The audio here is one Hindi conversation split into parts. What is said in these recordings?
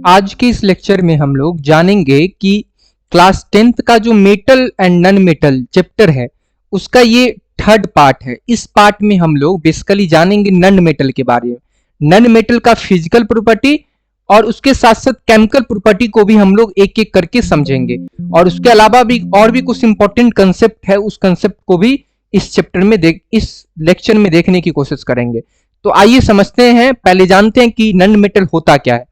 आज के इस लेक्चर में हम लोग जानेंगे कि क्लास 10th का जो metal and non metal chapter है उसका ये थर्ड पार्ट है। इस पार्ट में हम लोग बेसिकली जानेंगे नॉन मेटल के बारे में, नॉन मेटल का फिजिकल प्रॉपर्टी और उसके साथ साथ केमिकल प्रॉपर्टी को भी हम लोग एक एक करके समझेंगे और उसके अलावा भी और भी कुछ इंपॉर्टेंट कंसेप्ट है, उस कंसेप्ट को भी इस चैप्टर में इस लेक्चर में देखने की कोशिश करेंगे। तो आइए समझते हैं, पहले जानते हैं कि नॉन मेटल होता क्या है।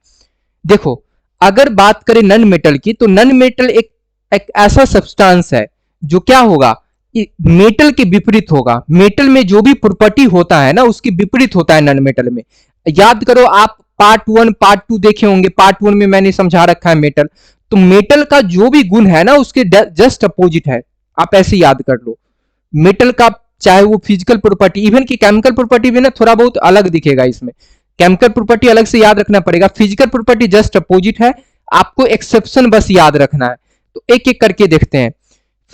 देखो, अगर बात करें नॉन मेटल की तो नॉन मेटल एक ऐसा सब्सटेंस है जो क्या होगा, मेटल के विपरीत होगा। मेटल में जो भी प्रॉपर्टी होता है ना उसके विपरीत होता है नॉन मेटल में। याद करो, आप पार्ट 1 पार्ट 2 देखे होंगे। पार्ट 1 में मैंने समझा रखा है मेटल, तो मेटल का जो भी गुण है ना उसके जस्ट अपोजिट है। आप ऐसे याद कर लो, मेटल का चाहे वो फिजिकल प्रॉपर्टी, इवन की केमिकल प्रॉपर्टी भी ना थोड़ा बहुत अलग दिखेगा। इसमें केमिकल प्रॉपर्टी अलग से याद रखना पड़ेगा, फिजिकल प्रॉपर्टी जस्ट अपोजिट है। आपको एक्सेप्शन बस याद रखना है। तो एक एक करके देखते हैं,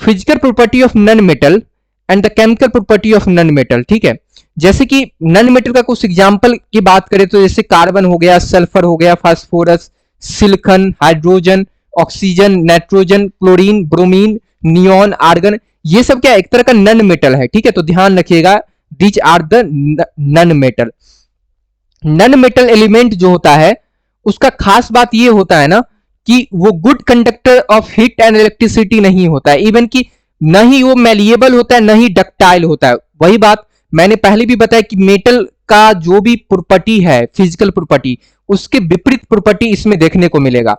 physical property of non metal and the chemical property of non metal. ठीक है, जैसे कि नॉन मेटल का कुछ एग्जांपल की बात करें तो जैसे कार्बन हो गया, सल्फर हो गया, phosphorus, silicon, hydrogen, oxygen, nitrogen, chlorine, bromine, neon, argon, ये सब क्या एक तरह का नॉन मेटल है। ठीक है, तो ध्यान रखिएगा, these are the non metal. Non metal element जो होता है उसका खास बात ये होता है ना कि वो good conductor of heat and electricity नहीं होता है, इवन कि न ही वो मैलिएबल होता है, न ही डक्टाइल होता है। वही बात मैंने पहले भी बताया कि मेटल का जो भी प्रॉपर्टी है, फिजिकल प्रॉपर्टी, उसके विपरीत प्रॉपर्टी इसमें देखने को मिलेगा।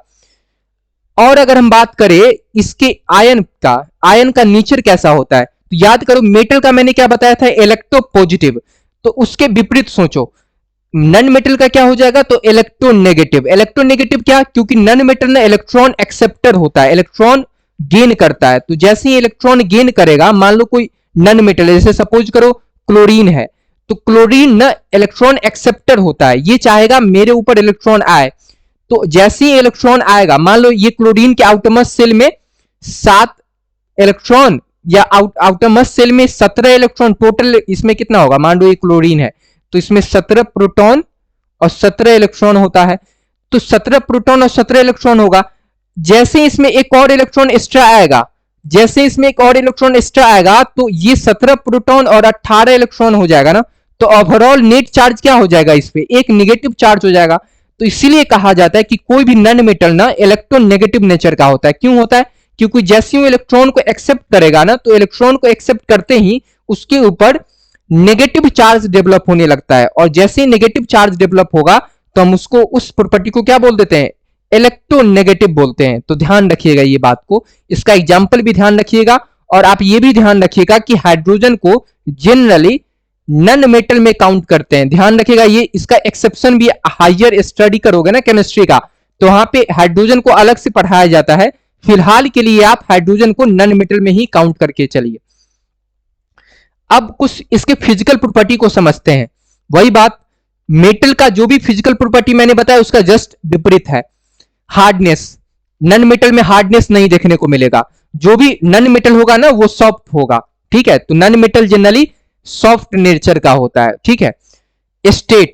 और अगर हम बात करें इसके आयन का नेचर कैसा होता है, तो याद करो मेटल का मैंने क्या बताया था, इलेक्ट्रोपॉजिटिव। तो उसके विपरीत सोचो, नॉन मेटल का क्या हो जाएगा, तो इलेक्ट्रोनेगेटिव। इलेक्ट्रोनेगेटिव क्या, क्योंकि नॉन मेटल ना इलेक्ट्रॉन एक्सेप्टर होता है, इलेक्ट्रॉन गेन करता है। तो जैसे ही इलेक्ट्रॉन गेन करेगा, मान लो कोई नॉन मेटल है, जैसे सपोज करो क्लोरीन है, तो क्लोरीन ना इलेक्ट्रॉन एक्सेप्टर होता है, ये चाहेगा मेरे ऊपर इलेक्ट्रॉन आए। तो जैसे ही इलेक्ट्रॉन आएगा, मान लो ये क्लोरीन के आउटरमोस्ट सेल में 7 इलेक्ट्रॉन या आउटरमोस्ट सेल में 17 इलेक्ट्रॉन, टोटल इसमें कितना होगा, मान लो ये क्लोरीन है तो इसमें 17 प्रोटॉन और 17 इलेक्ट्रॉन होता है। तो 17 प्रोटॉन और 17 इलेक्ट्रॉन होगा। जैसे इसमें एक और इलेक्ट्रॉन एक्स्ट्रा आएगा, जैसे इसमें एक और इलेक्ट्रॉन एक्स्ट्रा आएगा तो ये 17 प्रोटॉन और 18 इलेक्ट्रॉन हो जाएगा ना। तो ओवरऑल नेट चार्ज क्या हो जाएगा, इस पे एक निगेटिव चार्ज हो जाएगा। तो इसीलिए कहा जाता है कि कोई भी नॉन मेटल ना इलेक्ट्रोनेगेटिव नेचर का होता है। क्यों होता है, क्योंकि जैसे वो इलेक्ट्रॉन को एक्सेप्ट करेगा ना, तो इलेक्ट्रॉन को एक्सेप्ट करते ही उसके ऊपर नेगेटिव चार्ज डेवलप होने लगता है, और जैसे ही नेगेटिव चार्ज डेवलप होगा तो हम उसको, उस प्रॉपर्टी को क्या बोल देते हैं, इलेक्ट्रोनेगेटिव बोलते हैं। तो ध्यान रखिएगा ये बात को, इसका एग्जांपल भी ध्यान रखिएगा। और आप ये भी ध्यान रखिएगा कि हाइड्रोजन को जनरली नॉन मेटल में काउंट करते हैं। ध्यान रखिएगा, ये इसका एक्सेप्शन भी हायर स्टडी करोगे ना केमिस्ट्री का, तो वहां पे हाइड्रोजन को अलग से पढ़ाया जाता है। फिलहाल के लिए आप हाइड्रोजन को नॉन मेटल में ही काउंट करके चलिए। अब कुछ इसके फिजिकल प्रॉपर्टी को समझते हैं। वही बात, मेटल का जो भी फिजिकल प्रॉपर्टी मैंने बताया उसका जस्ट विपरीत है। हार्डनेस, नॉन मेटल में हार्डनेस नहीं देखने को मिलेगा। जो भी नॉन मेटल होगा ना वो सॉफ्ट होगा। ठीक है, तो non metal generally soft nature का होता है। ठीक है, स्टेट,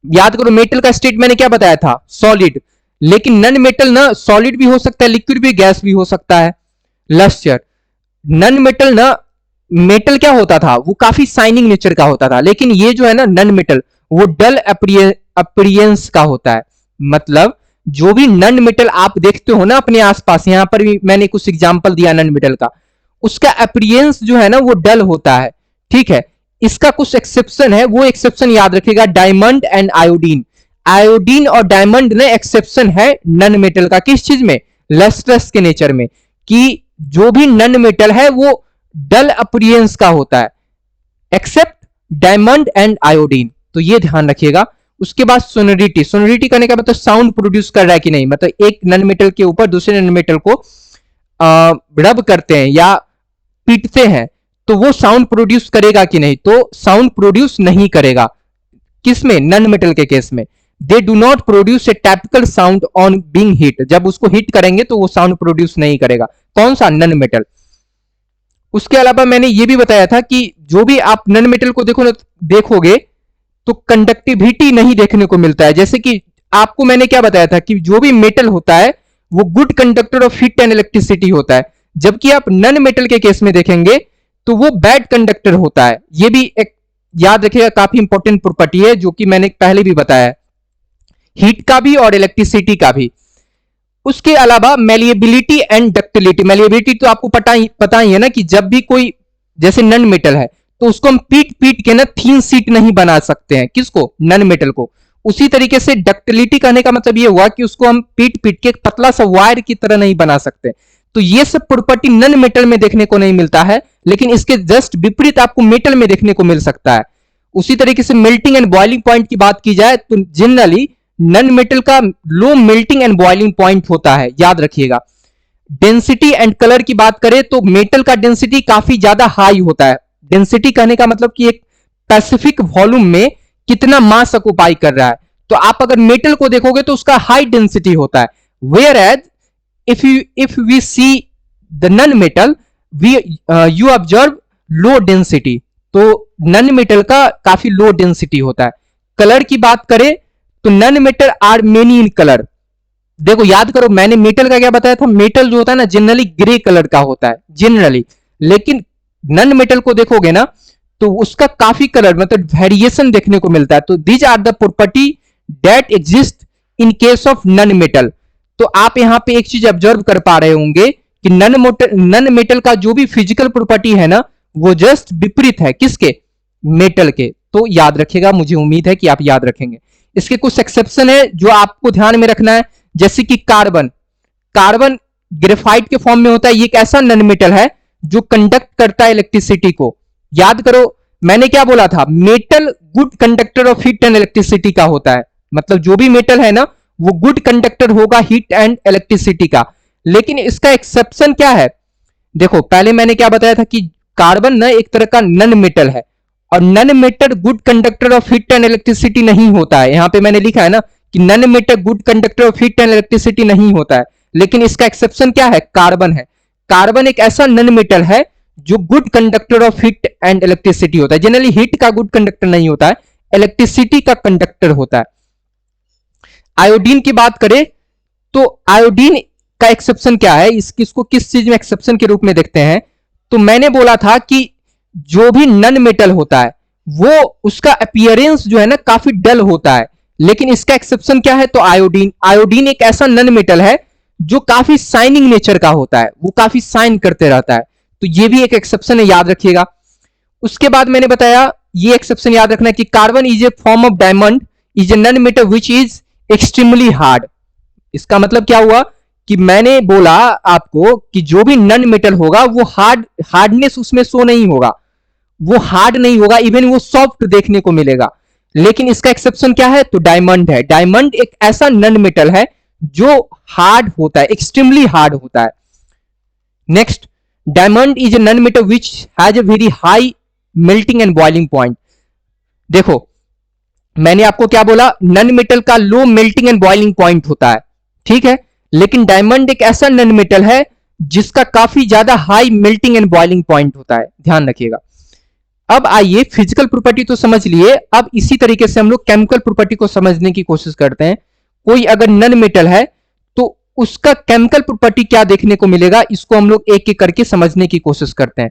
याद करो मेटल का स्टेट मैंने क्या बताया था, सॉलिड। लेकिन नॉन मेटल ना सॉलिड भी हो सकता है, लिक्विड भी, गैस भी हो सकता है। लस्टर, नॉन मेटल ना, मेटल क्या होता था, वो काफी शाइनिंग नेचर का होता था, लेकिन ये जो है ना नॉन मेटल, वो डल अपीयरेंस का होता है। मतलब जो भी नॉन मेटल आप देखते हो ना अपने आसपास, यहां पर भी मैंने कुछ एग्जांपल दिया नॉन मेटल का, उसका अपीयरेंस जो है ना वो डल होता है। ठीक है, इसका कुछ एक्सेप्शन है, वो एक्सेप्शन याद रखिएगा, डायमंड एंड आयोडीन। आयोडीन और डायमंड ने एक्सेप्शन है नॉन मेटल का, किस चीज में, लस्ट्रस के नेचर में, कि जो भी नॉन मेटल है वो डल अपीयरेंस का होता है, एक्सेप्ट डायमंड एंड आयोडीन। तो ये ध्यान रखिएगा। उसके बाद सोनोरिटी, सोनोरिटी करने का मतलब साउंड प्रोड्यूस कर रहा है कि नहीं, मतलब एक नॉन मेटल के ऊपर दूसरे नॉन मेटल को रब करते हैं या पीटते हैं तो वो साउंड प्रोड्यूस करेगा कि नहीं, तो साउंड प्रोड्यूस नहीं करेगा। किसमें, नॉन मेटल के केस में, they do not produce a typical sound on being heat. जब उसको हीट करेंगे तो वो साउंड प्रोड्यूस नहीं करेगा। कौन सा, नॉन मेटल। उसके अलावा मैंने ये भी बताया था कि जो भी आप नॉन मेटल को देखोगे तो कंडक्टिविटी नहीं देखने को मिलता है। जैसे कि आपको मैंने क्या बताया था कि जो भी मेटल होता है वो good conductor of heat and electricity होता है, जबकि आप नन मेटल के केस में देखेंगे तो वो बैड कंडक्टर होता है। ये भी एक याद रखिएगा, काफी इंपॉर्टेंट प्रॉपर्टी है जो कि मैंने पहले भी बताया है, हीट का भी और इलेक्ट्रिसिटी का भी। उसके अलावा मेलिएबिलिटी एंड डक्टिलिटी। मेलिएबिलिटी तो आपको पता ही है ना कि जब भी कोई जैसे नन मेटल है तो उसको हम पीट पीट के ना थीन सीट नहीं बना सकते हैं, किसको, नन मेटल को। उसी तरीके से डक्टिलिटी कहने का मतलब ये हुआ कि उसको हम पीट पीट के पतला सा वायर की तरह नहीं बना सकते। तो ये सब प्रॉपर्टी नन मेटल में देखने को नहीं मिलता है, लेकिन इसके जस्ट विपरीत आपको मेटल में देखने को मिल सकता है। उसी तरीके से मेल्टिंग एंड बॉइलिंग पॉइंट की बात की जाए तो जनरली नन मेटल का low melting and boiling point होता है, याद रखिएगा। डेंसिटी एंड कलर की बात करें तो मेटल का डेंसिटी काफी ज्यादा हाई होता है। डेंसिटी कहने का मतलब कि एक स्पेसिफिक वॉल्यूम में कितना मास ऑक्युपाई कर रहा है। तो आप अगर मेटल को देखोगे तो उसका हाई डेंसिटी होता है, whereas if we see the non metal you observe low density। तो नन मेटल का काफी लो डेंसिटी होता है। कलर की बात करें तो non metal are many in colour. देखो याद करो, मैंने मेटल का क्या बताया था, मेटल जो होता है ना जनरली ग्रे कलर का होता है जनरली, लेकिन नन मेटल को देखोगे ना तो उसका काफी कलर मतलब वेरिएशन देखने को मिलता है। तो these are the property that exist in case of non metal. तो आप यहां पे एक चीज ऑब्जर्व कर पा रहे होंगे कि नन मेटल का जो भी फिजिकल प्रॉपर्टी है ना वो जस्ट विपरीत है किसके, मेटल के। तो याद रखिएगा, मुझे उम्मीद है कि आप याद रखेंगे। इसके कुछ एक्सेप्शन है जो आपको ध्यान में रखना है, जैसे कि कार्बन। कार्बन ग्रेफाइट के फॉर्म में होता है, ये एक ऐसा नन मेटल है जो कंडक्ट करता है इलेक्ट्रिसिटी को। याद करो मैंने क्या बोला था, metal good conductor of heat and electricity का होता है। मतलब जो भी मेटल है ना वो गुड कंडक्टर होगा हीट एंड इलेक्ट्रिसिटी का। लेकिन इसका एक्सेप्शन क्या है, देखो पहले मैंने क्या बताया था कि कार्बन ना एक तरह का नन मेटल है, और non metal good conductor of heat and electricity नहीं होता है। यहां पे मैंने लिखा है ना कि non metal good conductor of heat and electricity नहीं होता है, लेकिन इसका एक्सेप्शन क्या है, कार्बन है। कार्बन एक ऐसा नन मेटल है जो good conductor of heat and electricity होता है। जनरली हीट का गुड कंडक्टर नहीं होता है, इलेक्ट्रिसिटी का कंडक्टर होता है। आयोडीन की बात करें तो आयोडीन का एक्सेप्शन क्या है, इसको किस चीज में एक्सेप्शन के रूप में देखते हैं, तो मैंने बोला था कि जो भी नन मेटल होता है वो उसका अपीयरेंस जो है ना काफी डल होता है, लेकिन इसका एक्सेप्शन क्या है, तो आयोडीन। आयोडीन एक ऐसा नन मेटल है जो काफी शाइनिंग नेचर का होता है, वो काफी शाइन करते रहता है। तो ये भी एक एक्सेप्शन है, याद रखिएगा। उसके बाद मैंने बताया ये एक्सेप्शन याद रखना कि carbon is a form of diamond is a non metal which is extremely hard. इसका मतलब क्या हुआ कि मैंने बोला आपको कि जो भी नन मेटल होगा वो हार्डनेस उसमें शो नहीं होगा, वो हार्ड नहीं होगा, इवन वो सॉफ्ट देखने को मिलेगा। लेकिन इसका एक्सेप्शन क्या है, तो डायमंड है। डायमंड एक ऐसा नन मेटल है जो हार्ड होता है, एक्सट्रीमली हार्ड होता है। Next, diamond is a non metal which has a very high melting and boiling point. देखो मैंने आपको क्या बोला, नन मेटल का low melting and boiling point होता है, ठीक है, लेकिन डायमंड एक ऐसा नन मेटल है जिसका काफी ज्यादा high melting and boiling point होता है, ध्यान रखिएगा। अब आइए फिजिकल प्रॉपर्टी तो समझ लिए, अब इसी तरीके से हम लोग केमिकल प्रॉपर्टी को समझने की कोशिश करते हैं। कोई अगर नन मेटल है तो उसका केमिकल प्रॉपर्टी क्या देखने को मिलेगा, इसको हम लोग एक एक करके समझने की कोशिश करते हैं।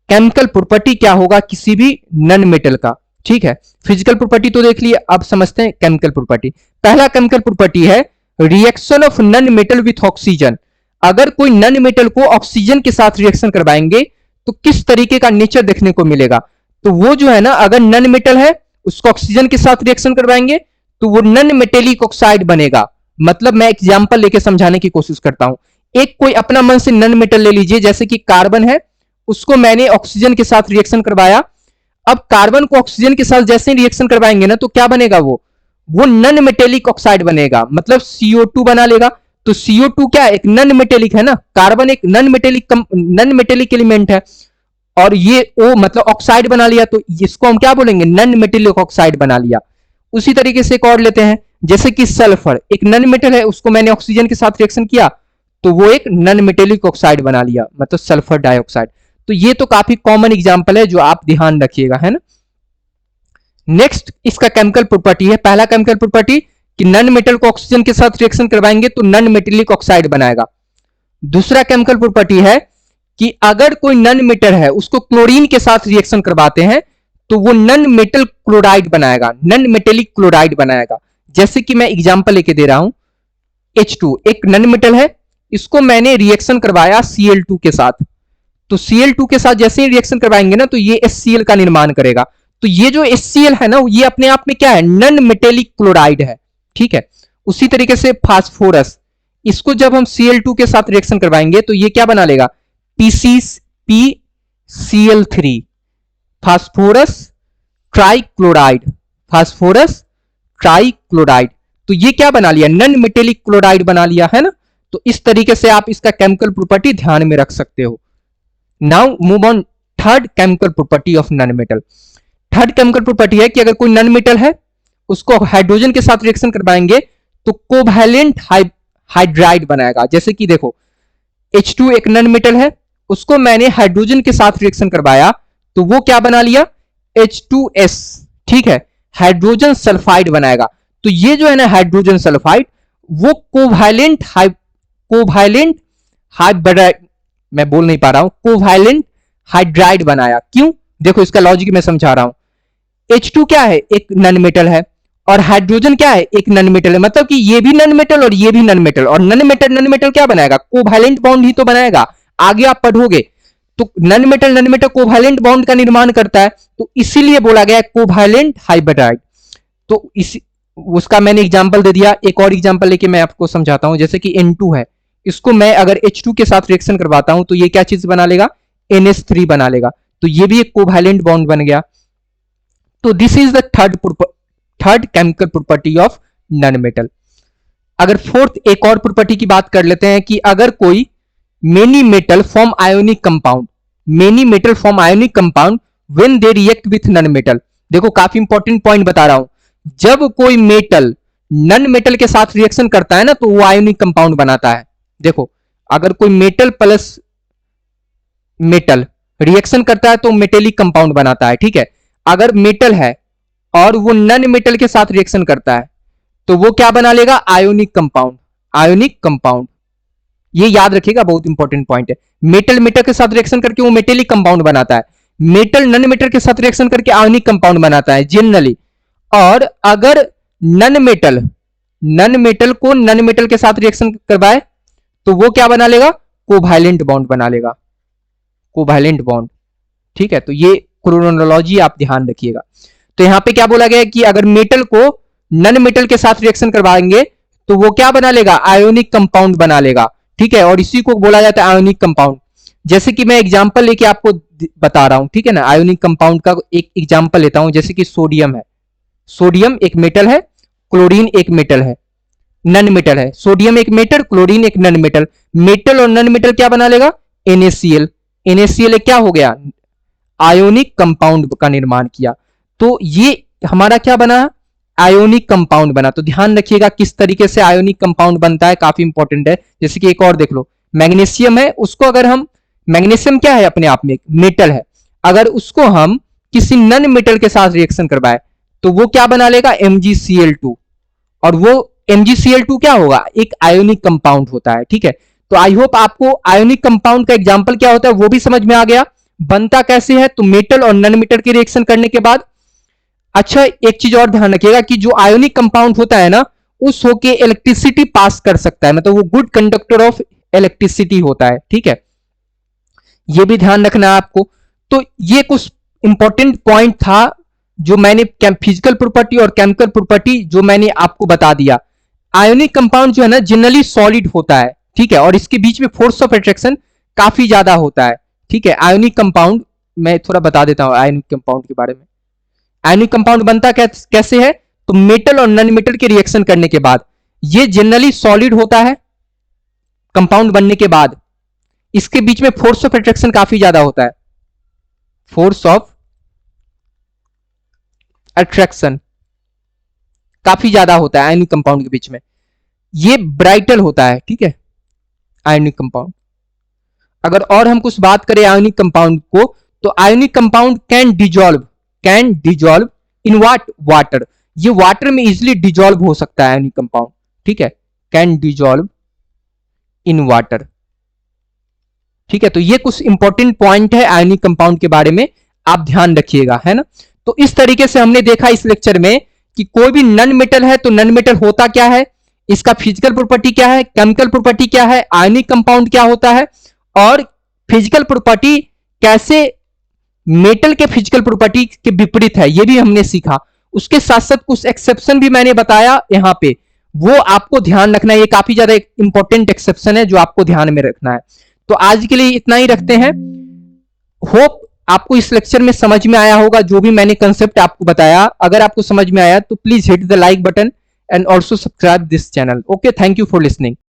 केमिकल प्रॉपर्टी क्या होगा किसी भी नन मेटल का, ठीक है। फिजिकल प्रॉपर्टी तो देख लिए, अब समझते हैं केमिकल प्रॉपर्टी। पहला केमिकल प्रॉपर्टी है reaction of non metal with oxygen. अगर कोई नन मेटल को ऑक्सीजन के साथ रिएक्शन करवाएंगे तो किस तरीके का नेचर देखने को मिलेगा, तो वो जो है ना अगर नन मेटल है उसको ऑक्सीजन के साथ रिएक्शन करवाएंगे तो वो नन मेटेलिक ऑक्साइड बनेगा। मतलब मैं एग्जांपल लेके समझाने की कोशिश करता हूं। एक कोई अपना मन से नन मेटल ले लीजिए, जैसे कि कार्बन है, उसको मैंने ऑक्सीजन के साथ रिएक्शन करवाया। अब कार्बन को ऑक्सीजन के साथ जैसे ही रिएक्शन करवाएंगे ना तो क्या बनेगा, वो नन मेटेलिक ऑक्साइड बनेगा, मतलब CO2 बना लेगा। तो CO2 क्या है, एक नन मेटेलिक है ना, कार्बन एक नन मेटेलिक एलिमेंट है, और ये O मतलब ऑक्साइड बना लिया, तो इसको हम क्या बोलेंगे, नन मेटेलिक ऑक्साइड बना लिया। उसी तरीके से एक और लेते हैं, जैसे कि सल्फर एक नन मेटल है, उसको मैंने ऑक्सीजन के साथ रिएक्शन किया तो वो एक नन मेटेलिक ऑक्साइड बना लिया, मतलब सल्फर डाइऑक्साइड। तो ये तो काफी कॉमन एग्जांपल है जो आप ध्यान रखिएगा, है ना। नेक्स्ट इसका केमिकल प्रॉपर्टी है, पहला केमिकल प्रॉपर्टी कि नन मेटल को ऑक्सीजन के साथ रिएक्शन करवाएंगे तो नन मेटेलिक ऑक्साइड बनाएगा। दूसरा केमिकल प्रॉपर्टी है कि अगर कोई नन मेटल है उसको क्लोरीन के साथ रिएक्शन करवाते हैं तो वो नन मेटल क्लोराइड बनाएगा, नन मेटेलिक क्लोराइड बनाएगा। जैसे कि मैं एग्जांपल लेके दे रहा हूं, H2 एक नन मेटल है, इसको मैंने रिएक्शन करवाया Cl2 के साथ, तो Cl2 के साथ जैसे ही रिएक्शन करवाएंगे ना तो ये HCl का निर्माण करेगा। तो ये जो HCl है ना ये अपने आप में क्या है, नन मेटेलिक क्लोराइड है, ठीक है। उसी तरीके से फास्फोरस, इसको जब हम Cl2 के साथ रिएक्शन करवाएंगे तो ये क्या बना लेगा, PCl3, phosphorus trichloride, phosphorus trichloride. तो ये क्या बना लिया, नन मेटेलिक क्लोराइड बना लिया है ना। तो इस तरीके से आप इसका केमिकल प्रॉपर्टी ध्यान में रख सकते हो। Now move on third chemical property of non metal. Third chemical property है कि अगर कोई नन मेटल है उसको हाइड्रोजन के साथ रिएक्शन करवाएंगे तो कोवैलेंट हाइड्राइड बनाएगा। जैसे कि देखो H2 एक नन मेटल है, उसको मैंने हाइड्रोजन के साथ रिएक्शन करवाया तो वो क्या बना लिया, H2S, ठीक है, हाइड्रोजन सल्फाइड बनाएगा। तो ये जो है ना हाइड्रोजन सल्फाइड वो कोवैलेंट हाइड्राइड, मैं बोल नहीं पा रहा हूं, कोवैलेंट हाइड्राइड बनाया। क्यों, देखो इसका लॉजिक मैं समझा रहा हूं। H2 क्या है, एक नन मेटल है, और हाइड्रोजन क्या है, एक नन मेटल है, मतलब कि ये भी नन मेटल और ये भी नन मेटल, और नन मेटल क्या बनाएगा, कोवैलेंट बॉन्ड ही तो बनाएगा। आगे आप पढ़ोगे तो नन मेटल कोवैलेंट बॉन्ड का निर्माण करता है, तो इसीलिए बोला गया कोवैलेंट हाइब्रिडाइड। तो इसी उसका मैंने एग्जांपल दे दिया। एक और एग्जांपल लेके मैं आपको समझाता हूं। जैसे कि N2 है, इसको मैं अगर H2 के साथ रिएक्शन करवाता हूं तो ये क्या चीज बना लेगा, NH3 बना लेगा। तो ये भी एक कोवैलेंट बॉन्ड बन गया। तो this is the third chemical property of non metal. अगर फोर्थ एक और प्रॉपर्टी की बात कर लेते हैं कि अगर कोई many metal form ionic compound, many metal form ionic compound when they react with non metal. देखो काफी इंपॉर्टेंट पॉइंट बता रहा हूं, जब कोई मेटल नन मेटल के साथ रिएक्शन करता है ना तो वो आयोनिक कंपाउंड बनाता है। देखो अगर कोई मेटल प्लस मेटल रिएक्शन करता है तो मेटेलिक कंपाउंड बनाता है, ठीक है। अगर मेटल है और वो नन मेटल के साथ रिएक्शन करता है तो वो क्या बना लेगा, आयोनिक कंपाउंड, आयोनिक कंपाउंड। ये याद रखिएगा, बहुत इंपॉर्टेंट पॉइंट है। मेटल मेटल के साथ रिएक्शन करके वो मेटेलिक कंपाउंड बनाता है, मेटल नन मेटल के साथ रिएक्शन करके आयोनिक कंपाउंड बनाता है जनरली। और अगर नन मेटल को नन मेटल के साथ रिएक्शन करवाए तो वो क्या बना लेगा, कोवैलेंट बॉन्ड बना लेगा, कोवैलेंट बॉन्ड, ठीक है। तो ये क्रोनोलॉजी आप ध्यान रखिएगा। तो यहां पे क्या बोला गया है कि अगर मेटल को नन मेटल के साथ रिएक्शन करवाएंगे तो वो क्या बना लेगा, आयोनिक कंपाउंड बना लेगा, ठीक है। और इसी को बोला जाता है आयोनिक कंपाउंड। जैसे कि मैं एग्जांपल लेके आपको बता रहा हूं, ठीक है ना। आयोनिक कंपाउंड का एक एग्जांपल लेता हूं, जैसे कि सोडियम है, सोडियम एक मेटल है, क्लोरीन एक मेटल है, नन मेटल है। सोडियम एक मेटल, क्लोरीन एक नन मेटल। मेटल और नन मेटल क्या बना लेगा, NaCl। NaCl क्या हो गया, आयोनिक कंपाउंड का निर्माण किया। तो ये हमारा क्या बना, आयोनिक कंपाउंड बना। तो ध्यान रखिएगा किस तरीके से आयोनिक कंपाउंड बनता है, काफी इंपॉर्टेंट है। जैसे कि एक और देख लो, मैग्नीशियम है, उसको अगर हम, मैग्नीशियम क्या है, अपने आप में एक मेटल है, अगर उसको हम किसी नन मेटल के साथ रिएक्शन करवाए तो वो क्या बना लेगा, MgCl2। और वो MgCl2 क्या होगा, एक आयोनिक कंपाउंड होता है, ठीक है। तो आई होप आपको आयोनिक कंपाउंड का एग्जांपल क्या होता है वो भी समझ में आ गया, बनता कैसे है। तो मेटल और नन मेटल की रिएक्शन करने के बाद, अच्छा एक चीज और ध्यान रखिएगा कि जो आयोनिक कंपाउंड होता है ना उस होके इलेक्ट्रिसिटी पास कर सकता है, मतलब वो गुड कंडक्टर ऑफ इलेक्ट्रिसिटी होता है, ठीक है। ये भी ध्यान रखना है आपको। तो ये कुछ इंपॉर्टेंट पॉइंट था जो मैंने फिजिकल प्रॉपर्टी और केमिकल प्रॉपर्टी जो मैंने आपको बता दिया। आयोनिक कंपाउंड जो है ना जनरली सॉलिड होता है, ठीक है, और इसके बीच में फोर्स ऑफ अट्रैक्शन काफी ज्यादा होता है, ठीक है। आयोनिक कंपाउंड मैं थोड़ा बता देता हूं आयोनिक कंपाउंड के बारे में। आयोनिक कंपाउंड बनता कैसे है, तो मेटल और नन मेटल के रिएक्शन करने के बाद ये जनरली सॉलिड होता है कंपाउंड बनने के बाद। इसके बीच में फोर्स ऑफ अट्रैक्शन काफी ज्यादा होता है, फोर्स ऑफ अट्रैक्शन काफी ज्यादा होता है आयोनिक कंपाउंड के बीच में। ये ब्राइटल होता है, ठीक है, आयोनिक कंपाउंड। अगर और हम कुछ बात करें आयोनिक कंपाउंड को, तो ionic compound can dissolve in what, water. ये वाटर में इजिली डिजॉल्व हो सकता है आयनिक कंपाउंड, ठीक है, कैन डिजॉल्व इन वाटर, ठीक है। तो ये कुछ इंपॉर्टेंट पॉइंट है आयनिक कंपाउंड के बारे में, आप ध्यान रखिएगा, है ना। तो इस तरीके से हमने देखा इस लेक्चर में कि कोई भी नन मेटल है तो नन मेटल होता क्या है, इसका फिजिकल प्रॉपर्टी क्या है, केमिकल प्रॉपर्टी क्या है, आयनिक कंपाउंड क्या होता है, और फिजिकल प्रॉपर्टी कैसे मेटल के फिजिकल प्रॉपर्टी के विपरीत है, ये भी हमने सीखा। उसके साथ साथ कुछ एक्सेप्शन भी मैंने बताया यहाँ पे, वो आपको ध्यान रखना है, ये काफी ज्यादा इंपॉर्टेंट एक्सेप्शन है जो आपको ध्यान में रखना है। तो आज के लिए इतना ही रखते हैं। होप आपको इस लेक्चर में समझ में आया होगा, जो भी मैंने कंसेप्ट आपको बताया। अगर आपको समझ में आया तो please hit the like button and also subscribe this channel. Okay, thank you for listening.